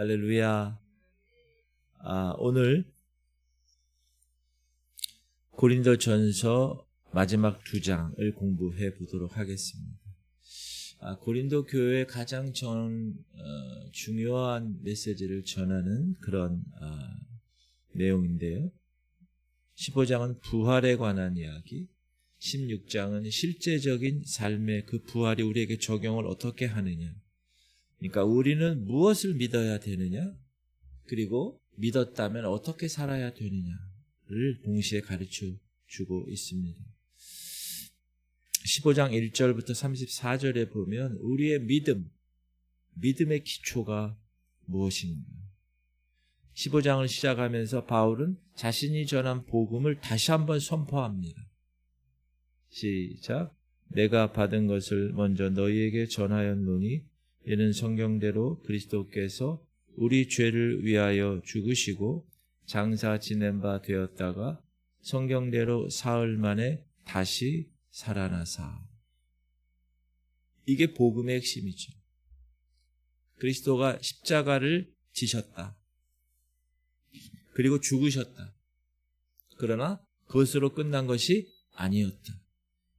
할렐루야. 오늘 고린도전서 마지막 2장을 공부해 보도록 하겠습니다. 고린도 교회의 가장 중요한 메시지를 전하는 그런 내용인데요. 15장은 부활에 관한 이야기, 16장은 실제적인 삶의 그 부활이 우리에게 적용을 어떻게 하느냐, 그러니까 우리는 무엇을 믿어야 되느냐, 그리고 믿었다면 어떻게 살아야 되느냐를 동시에 가르쳐 주고 있습니다. 15장 1절부터 34절에 보면 우리의 믿음의 기초가 무엇인가. 15장을 시작하면서 바울은 자신이 전한 복음을 다시 한번 선포합니다. 시작. 내가 받은 것을 먼저 너희에게 전하였노니 이는 성경대로 그리스도께서 우리 죄를 위하여 죽으시고 장사 지낸 바 되었다가 성경대로 사흘 만에 다시 살아나사. 이게 복음의 핵심이죠. 그리스도가 십자가를 지셨다. 그리고 죽으셨다. 그러나 그것으로 끝난 것이 아니었다.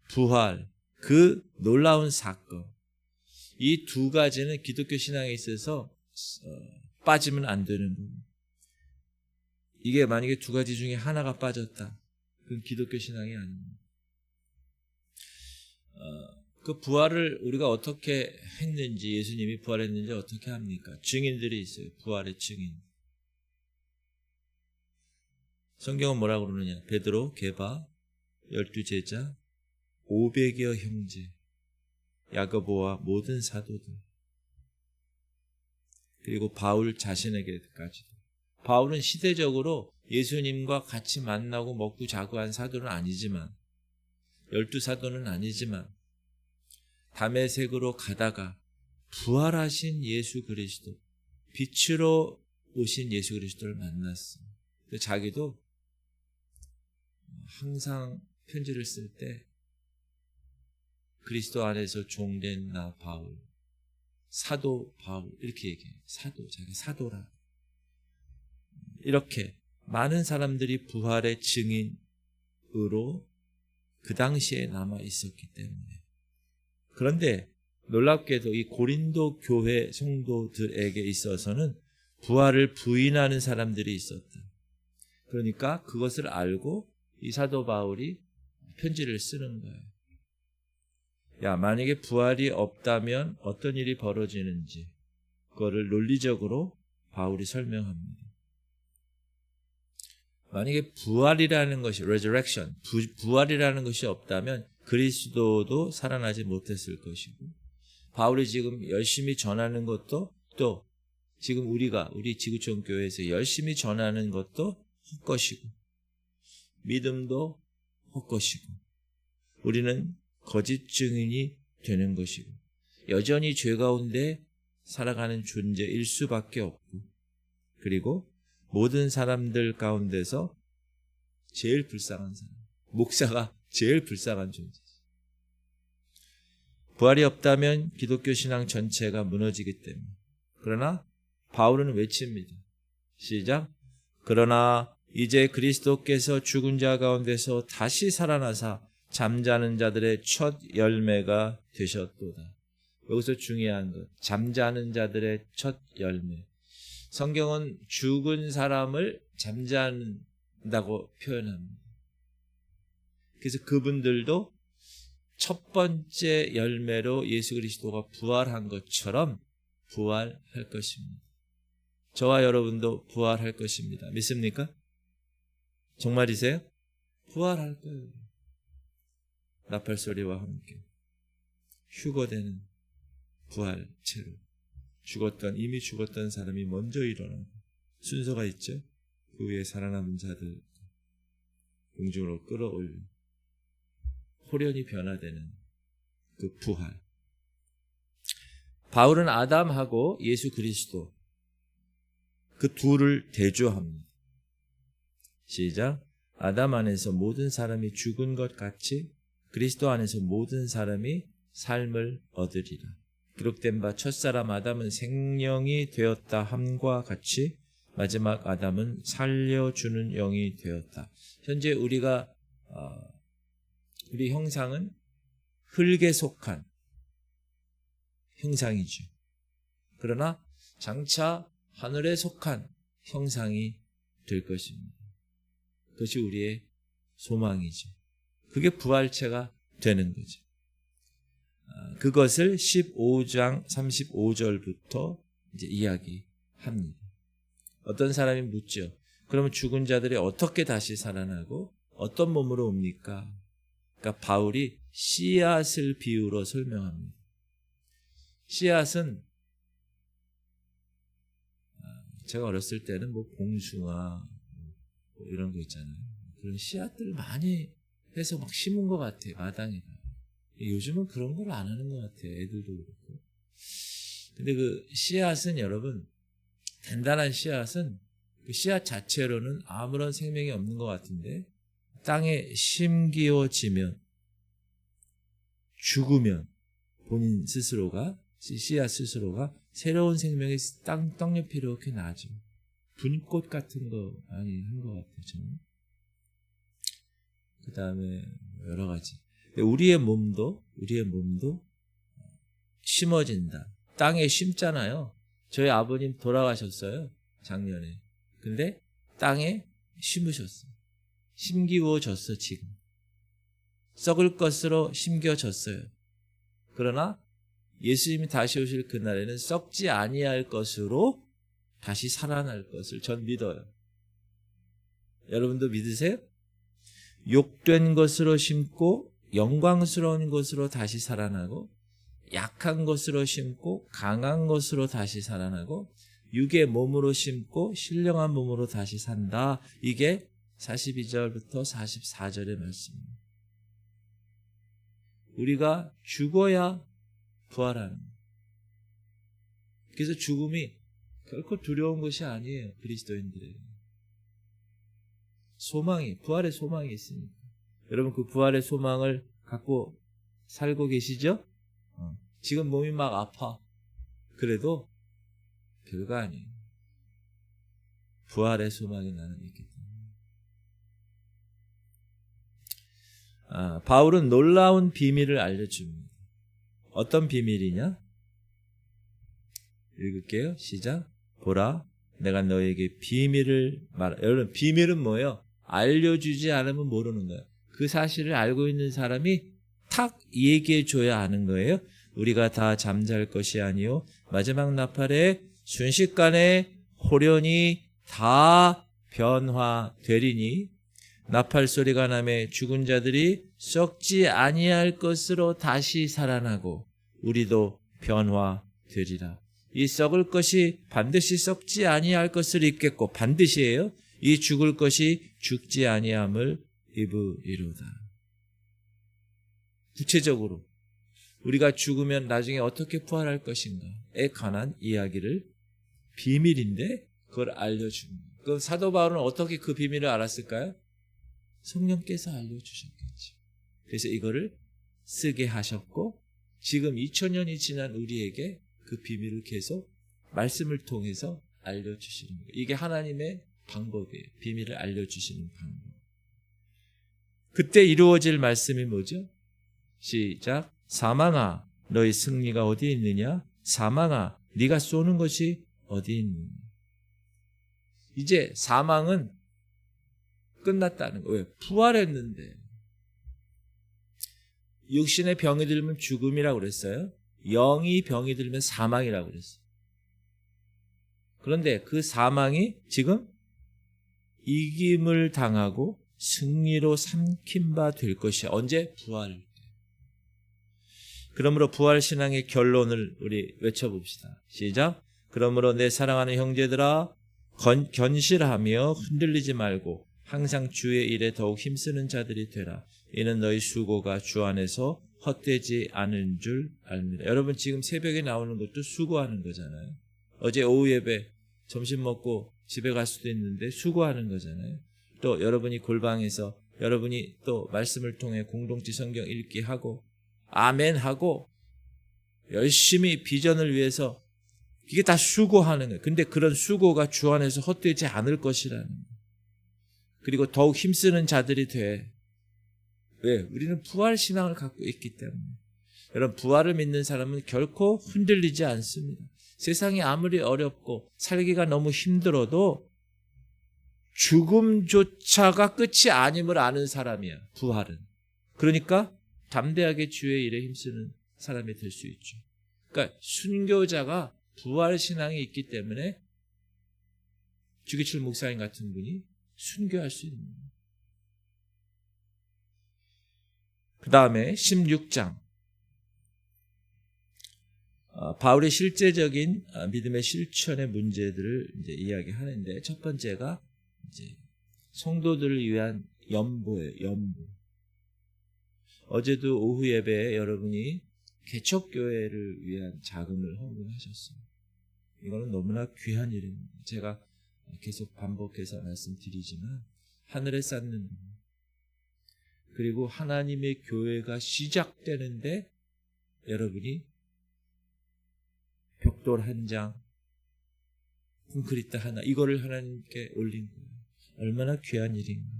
부활, 그 놀라운 사건. 이 두 가지는 기독교 신앙에 있어서 빠지면 안 되는 겁니다. 이게 만약에 두 가지 중에 하나가 빠졌다, 그건 기독교 신앙이 아닙니다. 그 부활을 우리가 어떻게 했는지, 예수님이 부활했는지 어떻게 합니까? 증인들이 있어요. 부활의 증인. 성경은 뭐라고 그러느냐? 베드로, 게바, 12제자, 500여 형제, 야고보와 모든 사도들, 그리고 바울 자신에게까지도. 바울은 시대적으로 예수님과 같이 만나고 먹고 자고 한 사도는 아니지만, 12사도는 아니지만 다메섹으로 가다가 부활하신 예수 그리스도, 빛으로 오신 예수 그리스도를 만났습니다. 자기도 항상 편지를 쓸 때 그리스도 안에서 종된 나 바울, 사도 바울 이렇게 얘기해요. 자기 사도라. 이렇게 많은 사람들이 부활의 증인으로 그 당시에 남아 있었기 때문에. 그런데 놀랍게도 이 고린도 교회 성도들에게 있어서는 부활을 부인하는 사람들이 있었다. 그러니까 그것을 알고 이 사도 바울이 편지를 쓰는 거예요. 만약에 부활이 없다면 어떤 일이 벌어지는지 그거를 논리적으로 바울이 설명합니다. 만약에 부활이라는 것이 resurrection, 부활이라는 것이 없다면 그리스도도 살아나지 못했을 것이고, 바울이 지금 열심히 전하는 것도 또 지금 우리 지구촌 교회에서 열심히 전하는 것도 헛것이고, 믿음도 헛것이고, 우리는 거짓 증인이 되는 것이고, 여전히 죄 가운데 살아가는 존재일 수밖에 없고, 그리고 모든 사람들 가운데서 제일 불쌍한 사람, 목사가 제일 불쌍한 존재죠. 부활이 없다면 기독교 신앙 전체가 무너지기 때문에. 그러나 바울은 외칩니다. 시작. 그러나 이제 그리스도께서 죽은 자 가운데서 다시 살아나사 잠자는 자들의 첫 열매가 되셨도다. 여기서 중요한 것, 잠자는 자들의 첫 열매. 성경은 죽은 사람을 잠자는다고 표현합니다. 그래서 그분들도 첫 번째 열매로 예수 그리스도가 부활한 것처럼 부활할 것입니다. 저와 여러분도 부활할 것입니다. 믿습니까? 정말이세요? 부활할 거예요. 나팔소리와 함께 휴거되는 부활체로 이미 죽었던 사람이 먼저 일어나고, 순서가 있죠. 그 위에 살아남은 자들 공중으로 끌어올려 호련히 변화되는 그 부활. 바울은 아담하고 예수 그리스도 그 둘을 대조합니다. 시작. 아담 안에서 모든 사람이 죽은 것 같이 그리스도 안에서 모든 사람이 삶을 얻으리라. 기록된 바 첫사람 아담은 생명이 되었다 함과 같이 마지막 아담은 살려주는 영이 되었다. 현재 우리 형상은 흙에 속한 형상이죠. 그러나 장차 하늘에 속한 형상이 될 것입니다. 그것이 우리의 소망이죠. 그게 부활체가 되는 거죠. 그것을 15장 35절부터 이제 이야기합니다. 어떤 사람이 묻죠. 그러면 죽은 자들이 어떻게 다시 살아나고 어떤 몸으로 옵니까? 그러니까 바울이 씨앗을 비유로 설명합니다. 씨앗은 제가 어렸을 때는 뭐 봉숭아 뭐 이런 거 있잖아요. 그런 씨앗들을 많이 해서 막 심은 것 같아요. 마당에다. 요즘은 그런 걸 안 하는 것 같아요. 애들도 그렇고. 근데 그 씨앗은 여러분, 단단한 씨앗은 그 씨앗 자체로는 아무런 생명이 없는 것 같은데 땅에 심기어지면, 죽으면 본인 스스로가, 씨앗 스스로가 새로운 생명이 땅 옆에 이렇게 나죠. 분꽃 같은 거 많이 한 것 같아요. 저는. 그 다음에 여러 가지. 우리의 몸도 심어진다. 땅에 심잖아요. 저희 아버님 돌아가셨어요. 작년에. 근데 땅에 심으셨어요. 심기워졌어 지금. 썩을 것으로 심겨졌어요. 그러나 예수님이 다시 오실 그날에는 썩지 아니할 것으로 다시 살아날 것을 전 믿어요. 여러분도 믿으세요? 욕된 것으로 심고 영광스러운 것으로 다시 살아나고, 약한 것으로 심고 강한 것으로 다시 살아나고, 육의 몸으로 심고 신령한 몸으로 다시 산다. 이게 42절부터 44절의 말씀입니다. 우리가 죽어야 부활하는 거예요. 그래서 죽음이 결코 두려운 것이 아니에요. 그리스도인들에게. 부활의 소망이 있으니까. 여러분 그 부활의 소망을 갖고 살고 계시죠? 지금 몸이 막 아파. 그래도 별거 아니에요. 부활의 소망이 나는 있기 때문에. 바울은 놀라운 비밀을 알려줍니다. 어떤 비밀이냐? 읽을게요. 시작. 보라, 내가 너에게 비밀을 말하. 여러분 비밀은 뭐예요? 알려주지 않으면 모르는 거예요. 그 사실을 알고 있는 사람이 탁 얘기해 줘야 하는 거예요. 우리가 다 잠잘 것이 아니요 마지막 나팔에 순식간에 호련히 다 변화되리니, 나팔 소리가 나매 죽은 자들이 썩지 아니할 것으로 다시 살아나고 우리도 변화되리라. 이 썩을 것이 반드시 썩지 아니할 것을 입겠고, 반드시예요. 이 죽을 것이 죽지 아니함을 입으리로다. 구체적으로 우리가 죽으면 나중에 어떻게 부활할 것인가에 관한 이야기를, 비밀인데 그걸 알려줍니다. 그럼 사도 바울은 어떻게 그 비밀을 알았을까요? 성령께서 알려주셨겠지. 그래서 이거를 쓰게 하셨고, 지금 2000년이 지난 우리에게 그 비밀을 계속 말씀을 통해서 알려주시는 거예요. 이게 하나님의 방법이에요. 비밀을 알려주시는 방법. 그때 이루어질 말씀이 뭐죠? 시작. 사망아, 너희 승리가 어디 있느냐? 사망아, 네가 쏘는 것이 어디 있느냐? 이제 사망은 끝났다는 거예요. 부활했는데. 육신의 병이 들면 죽음이라고 그랬어요. 영이 병이 들면 사망이라고 그랬어요. 그런데 그 사망이 지금 이김을 당하고 승리로 삼킨 바 될 것이 언제? 부활. 그러므로 부활신앙의 결론을 우리 외쳐봅시다. 시작. 그러므로 내 사랑하는 형제들아, 견실하며 흔들리지 말고 항상 주의 일에 더욱 힘쓰는 자들이 되라. 이는 너희 수고가 주 안에서 헛되지 않은 줄 압니다. 여러분 지금 새벽에 나오는 것도 수고하는 거잖아요. 어제 오후 예배 점심 먹고 집에 갈 수도 있는데 수고하는 거잖아요. 또 여러분이 골방에서 여러분이 또 말씀을 통해 공동체 성경 읽기 하고 아멘 하고 열심히 비전을 위해서 이게 다 수고하는 거예요. 근데 그런 수고가 주 안에서 헛되지 않을 것이라는 거예요. 그리고 더욱 힘쓰는 자들이 돼. 왜? 우리는 부활 신앙을 갖고 있기 때문에. 여러분, 부활을 믿는 사람은 결코 흔들리지 않습니다. 세상이 아무리 어렵고 살기가 너무 힘들어도 죽음조차가 끝이 아님을 아는 사람이야, 부활은. 그러니까 담대하게 주의 일에 힘쓰는 사람이 될 수 있죠. 그러니까 순교자가 부활 신앙이 있기 때문에 주기철 목사님 같은 분이 순교할 수 있는 거예요. 그 다음에 16장. 바울의 실제적인 믿음의 실천의 문제들을 이제 이야기하는데, 첫 번째가 이제 성도들을 위한 연보예요. 연보. 어제도 오후 예배에 여러분이 개척교회를 위한 자금을 헌금하셨어요. 이거는 너무나 귀한 일입니다. 제가 계속 반복해서 말씀드리지만 하늘에 쌓는, 그리고 하나님의 교회가 시작되는데 여러분이 벽돌 한 장, 콘크리트 하나, 이거를 하나님께 올린 거예요. 얼마나 귀한 일인가.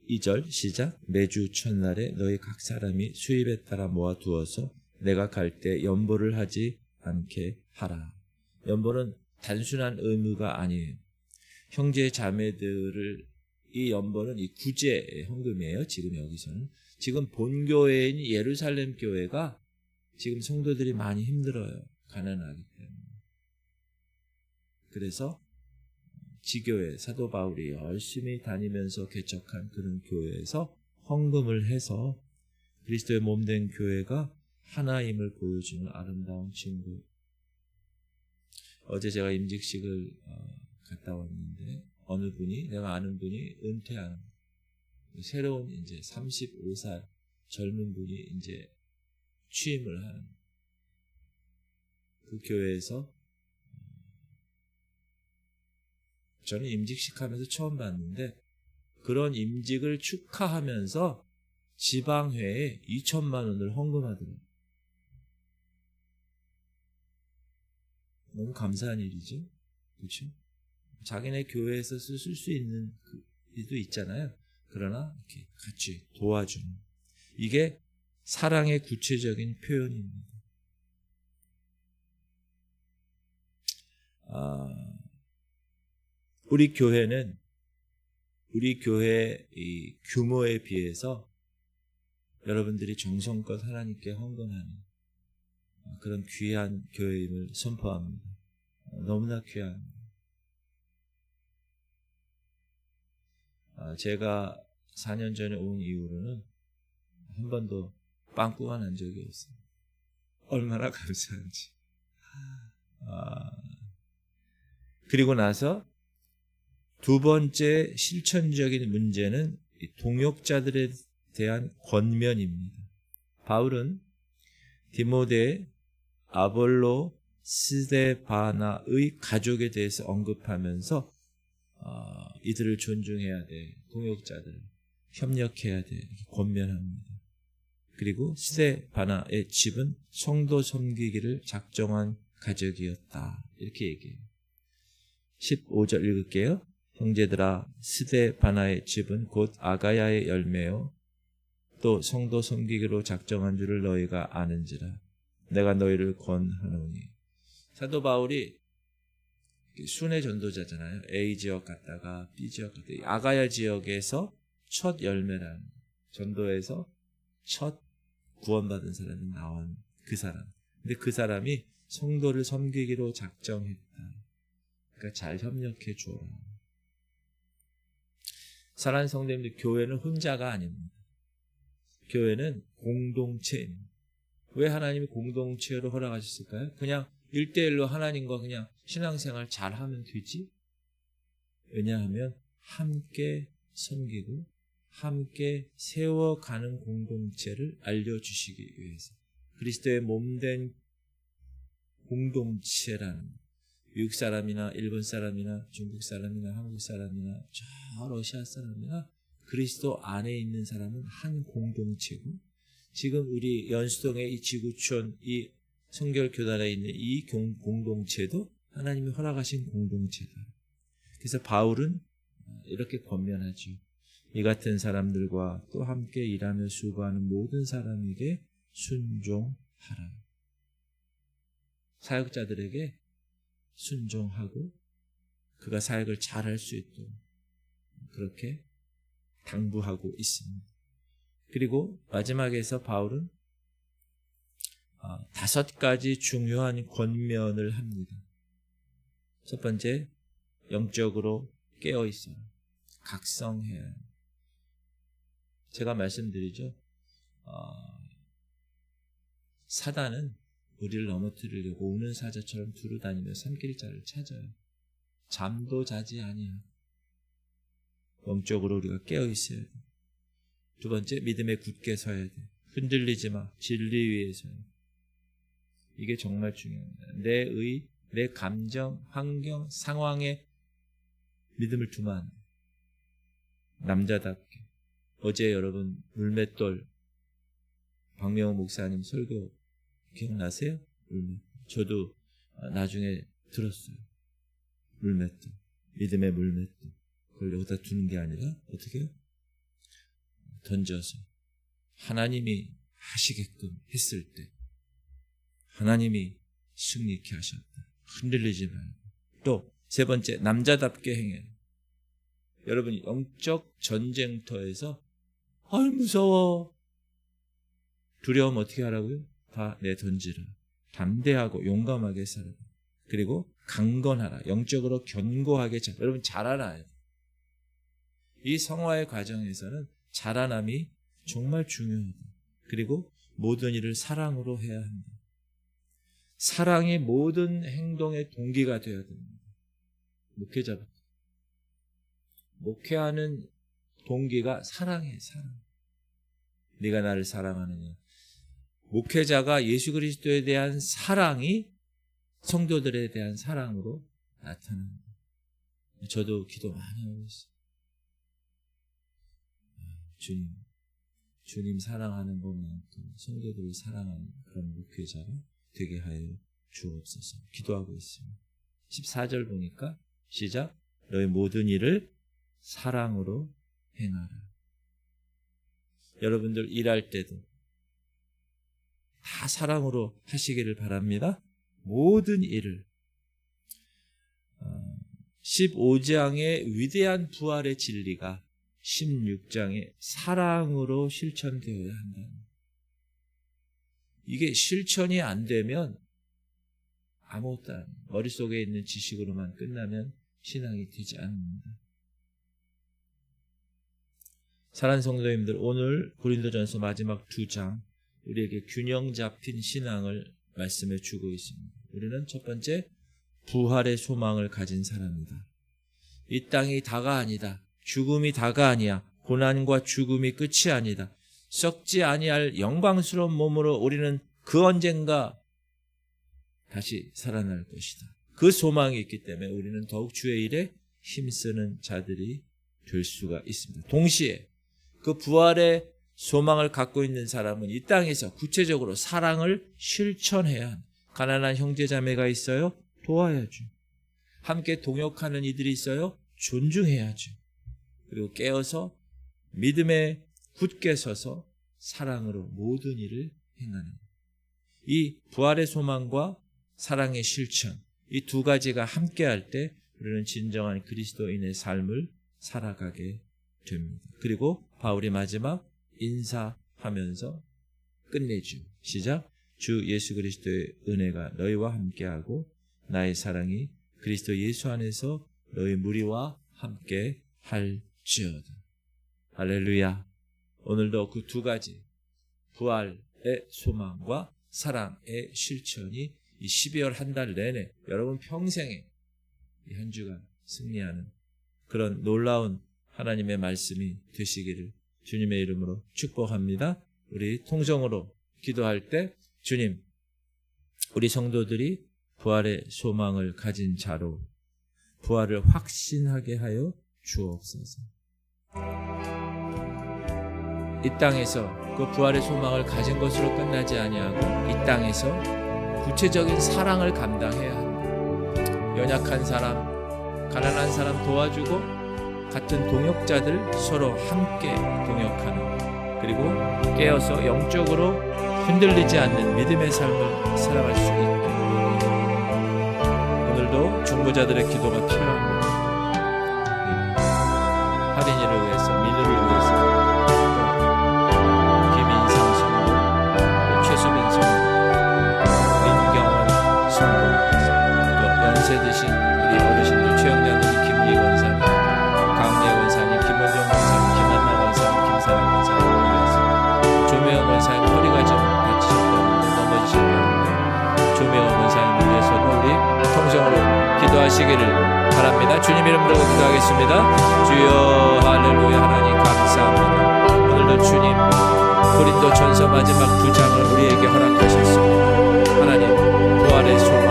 2절 시작. 매주 첫날에 너희 각 사람이 수입에 따라 모아두어서 내가 갈 때 연보를 하지 않게 하라. 연보는 단순한 의무가 아니에요. 형제 자매들을, 이 연보는 이 구제 헌금이에요. 지금 여기서는. 지금 본교회인 예루살렘 교회가 지금 성도들이 많이 힘들어요. 가난하기 때문에. 그래서 지교회, 사도 바울이 열심히 다니면서 개척한 그런 교회에서 헌금을 해서 그리스도의 몸된 교회가 하나임을 보여주는 아름다운 친구. 어제 제가 임직식을 갔다 왔는데 어느 분이, 내가 아는 분이 은퇴하는, 새로운 이제 35살 젊은 분이 이제 취임을 하는 그 교회에서 저는 임직식 하면서 처음 봤는데, 그런 임직을 축하하면서 지방회에 2천만 원을 헌금하더라고요. 너무 감사한 일이죠. 그렇죠? 자기네 교회에서 쓸 수 있는 그 일도 있잖아요. 그러나 이렇게 같이 도와주는, 이게 사랑의 구체적인 표현입니다. 우리 교회는 우리 교회 이 규모에 비해서 여러분들이 정성껏 하나님께 헌금하는 그런 귀한 교회임을 선포합니다. 너무나 귀한. 제가 4년 전에 온 이후로는 한 번도 빵꾸가 난 적이 없어요. 얼마나 감사한지. 그리고 나서 두 번째 실천적인 문제는 동역자들에 대한 권면입니다. 바울은 디모데, 아볼로, 스데바나의 가족에 대해서 언급하면서 이들을 존중해야 돼, 동역자들을 협력해야 돼, 이렇게 권면합니다. 그리고 스데바나의 집은 성도 섬기기를 작정한 가족이었다, 이렇게 얘기해요. 15절 읽을게요. 형제들아, 스데바나의 집은 곧 아가야의 열매요 또 성도 섬기기로 작정한 줄을 너희가 아는지라. 내가 너희를 권하노니. 사도 바울이 순회 전도자잖아요. A 지역 갔다가 B 지역 갔다가 아가야 지역에서 첫 열매라는, 전도에서 첫 구원받은 사람이 나온 그 사람. 근데 그 사람이 성도를 섬기기로 작정했다. 그러니까 잘 협력해 줘라. 사랑하는 성도님들, 교회는 혼자가 아닙니다. 교회는 공동체입니다. 왜 하나님이 공동체로 허락하셨을까요? 그냥 1대1로 하나님과 그냥 신앙생활 잘하면 되지? 왜냐하면 함께 섬기고 함께 세워가는 공동체를 알려주시기 위해서. 그리스도의 몸된 공동체라는, 미국 사람이나 일본 사람이나 중국 사람이나 한국 사람이나 저 러시아 사람이나 그리스도 안에 있는 사람은 한 공동체고, 지금 우리 연수동의 이 지구촌, 이 성결교단에 있는 이 공동체도 하나님이 허락하신 공동체다. 그래서 바울은 이렇게 권면하죠. 이 같은 사람들과 또 함께 일하며 수고하는 모든 사람에게 순종하라. 사역자들에게 순종하고 그가 사역을 잘할 수 있도록 그렇게 당부하고 있습니다. 그리고 마지막에서 바울은 5가지 중요한 권면을 합니다. 첫 번째, 영적으로 깨어있어라. 각성해야 합니다. 제가 말씀드리죠. 사단은 우리를 넘어뜨리려고 우는 사자처럼 두루 다니며 산길자를 찾아요. 잠도 자지 아니야. 영적으로 우리가 깨어있어야 돼. 두 번째, 믿음에 굳게 서야 돼. 흔들리지 마. 진리 위에 서야 돼. 이게 정말 중요합니다. 내 감정, 환경, 상황에 믿음을 두면 안 돼. 남자답게. 어제 여러분 물맷돌 박명호 목사님 설교 기억나세요? 저도 나중에 들었어요. 물맷돌. 믿음의 물맷돌. 그걸 여기다 두는 게 아니라 어떻게 해요? 던져서 하나님이 하시게끔 했을 때 하나님이 승리케 하셨다. 흔들리지 말고. 또 세 번째, 남자답게 행해. 여러분 영적 전쟁터에서 무서워. 두려움 어떻게 하라고요? 다 내던지라. 담대하고 용감하게 살아라. 그리고 강건하라. 영적으로 견고하게 여러분 자라나야 돼. 이 성화의 과정에서는 자라남이 정말 중요하다. 그리고 모든 일을 사랑으로 해야 한다. 사랑이 모든 행동의 동기가 되어야 됩니다. 목회자부터. 목회하는 동기가 사랑해, 사랑. 네가 나를 사랑하느냐. 목회자가 예수 그리스도에 대한 사랑이 성도들에 대한 사랑으로 나타납니다. 저도 기도 많이 하고 있어요. 주님 사랑하는 것만큼 성도들을 사랑하는 그런 목회자가 되게 하여 주옵소서. 기도하고 있습니다. 14절 보니까 시작. 너희 모든 일을 사랑으로 행하라. 여러분들 일할 때도 다 사랑으로 하시기를 바랍니다. 모든 일을. 15장의 위대한 부활의 진리가 16장에 사랑으로 실천되어야 한다. 이게 실천이 안 되면 아무것도 안 해요. 머릿속에 있는 지식으로만 끝나면 신앙이 되지 않습니다. 사랑하는 성도님들, 오늘 고린도전서 마지막 2장 우리에게 균형 잡힌 신앙을 말씀해 주고 있습니다. 우리는 첫 번째, 부활의 소망을 가진 사람이다. 이 땅이 다가 아니다. 죽음이 다가 아니야. 고난과 죽음이 끝이 아니다. 썩지 아니할 영광스러운 몸으로 우리는 그 언젠가 다시 살아날 것이다. 그 소망이 있기 때문에 우리는 더욱 주의 일에 힘쓰는 자들이 될 수가 있습니다. 동시에 그 부활의 소망을 갖고 있는 사람은 이 땅에서 구체적으로 사랑을 실천해야 한다. 가난한 형제자매가 있어요? 도와야죠. 함께 동역하는 이들이 있어요? 존중해야죠. 그리고 깨어서 믿음에 굳게 서서 사랑으로 모든 일을 행하는, 이 부활의 소망과 사랑의 실천, 이 두 가지가 함께할 때 우리는 진정한 그리스도인의 삶을 살아가게 됩니다. 그리고 바울이 마지막 인사하면서 끝내죠. 시작. 주 예수 그리스도의 은혜가 너희와 함께하고 나의 사랑이 그리스도 예수 안에서 너희 무리와 함께 할지어다. 할렐루야. 오늘도 그 두 가지 부활의 소망과 사랑의 실천이 이 12월 한 달 내내 여러분 평생에 이 한 주간 승리하는 그런 놀라운 하나님의 말씀이 되시기를 주님의 이름으로 축복합니다. 우리 통성으로 기도할 때 주님, 우리 성도들이 부활의 소망을 가진 자로 부활을 확신하게 하여 주옵소서. 이 땅에서 그 부활의 소망을 가진 것으로 끝나지 아니하고 이 땅에서 구체적인 사랑을 감당해야 합니다. 연약한 사람, 가난한 사람 도와주고 같은 동역자들 서로 함께 동역하는, 그리고 깨어서 영적으로 흔들리지 않는 믿음의 삶을 살아갈 수 있게. 오늘도 중보자들의 기도가 필요합니다. 할인이를 위해서, 민우를 위해서, 또 김인상 성도, 또 최수빈 성도, 민경원 성도, 또 연세 드신 우리 어르신들, 최영자들이 김리 권사님, 강례 권사님, 김원정 권사님, 김한나 권사님, 김사랑 권사님 위해서, 조명원 권사님 허리가 좀 다치셨다는데, 넘어지셨다는데 조명원 권사님을 위해서도 우리 통성으로 기도하시기를 바랍니다. 주님 이름으로 기도하겠습니다. 주여 할렐루야. 하나님 감사합니다. 오늘도 주님 고린도전서 마지막 2장을 우리에게 허락하셨습니다. 하나님 부활의 소망,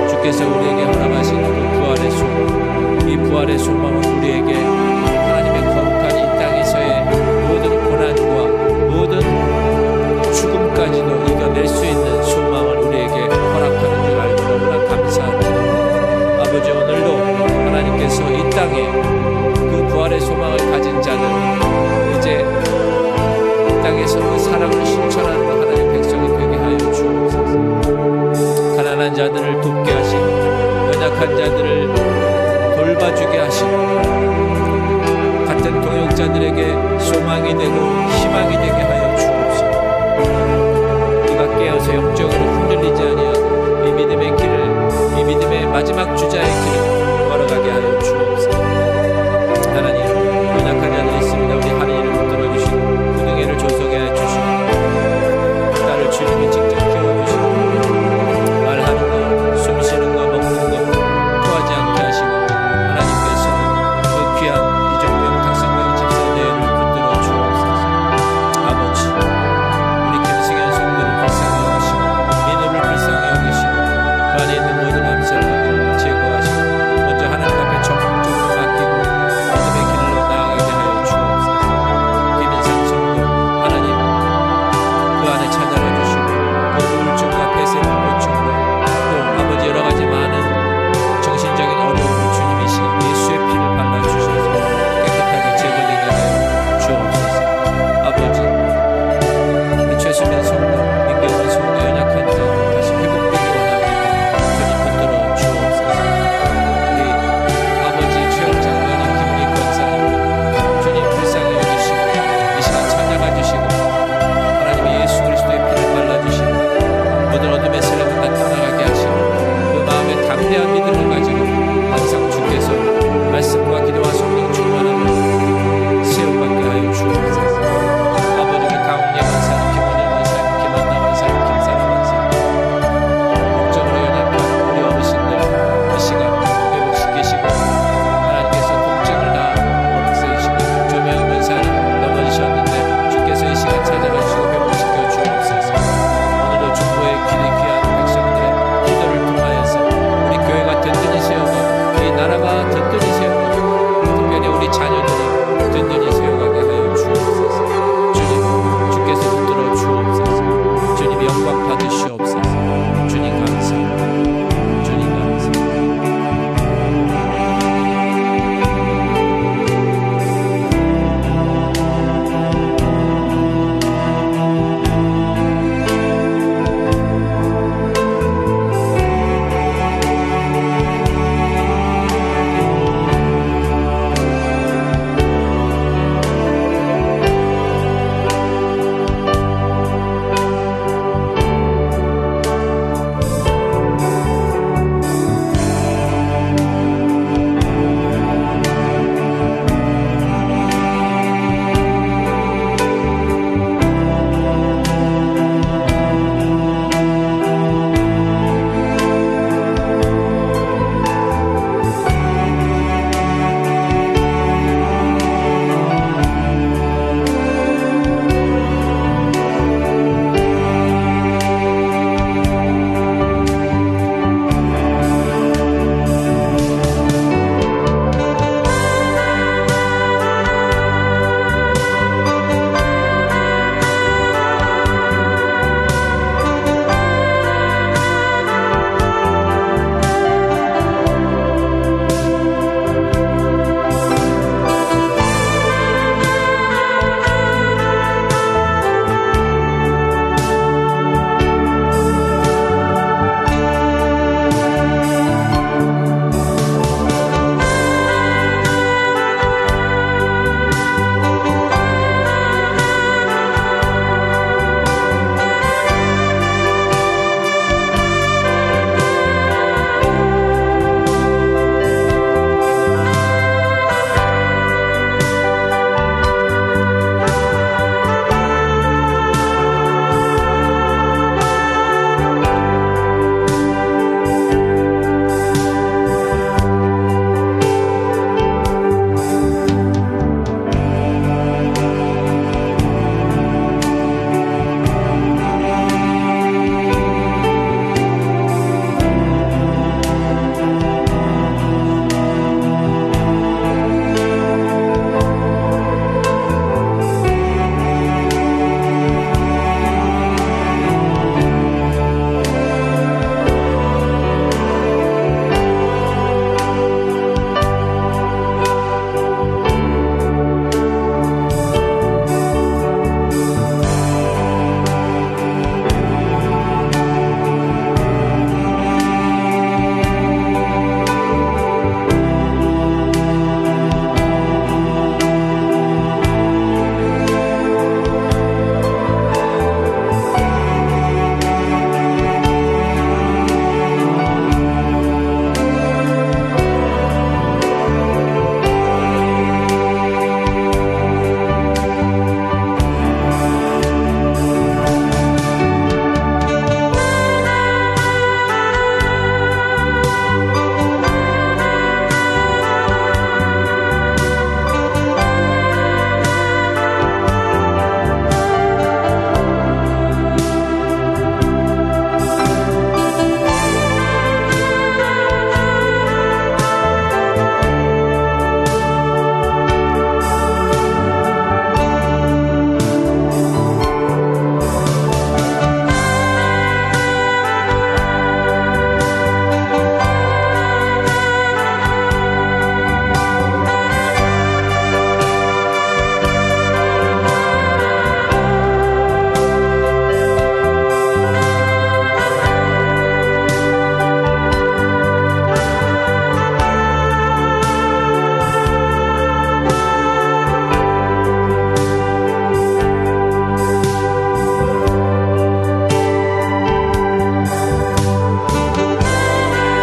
주께서 우리에게 허락하신 그 부활의 소망, 이 부활의 소망은 우리에게 하나님의 거룩한 이 땅에서의 모든 고난과 모든 죽음까지도 이겨낼 수 있는 소망을 우리에게 허락하는 줄 알고 너무나 감사합니다. 아버지, 오늘도 하나님께서 이 땅에 그 부활의 소망을 가진 자는 이제 이 땅에서 그 사랑을 실천하는 하나님의 백성이 되게 하여 주옵소서. 가난한 자들을 돕게 하시고 연약한 자들을 돌봐주게 하시고 같은 동역자들에게 소망이 되고 희망이 되게 하여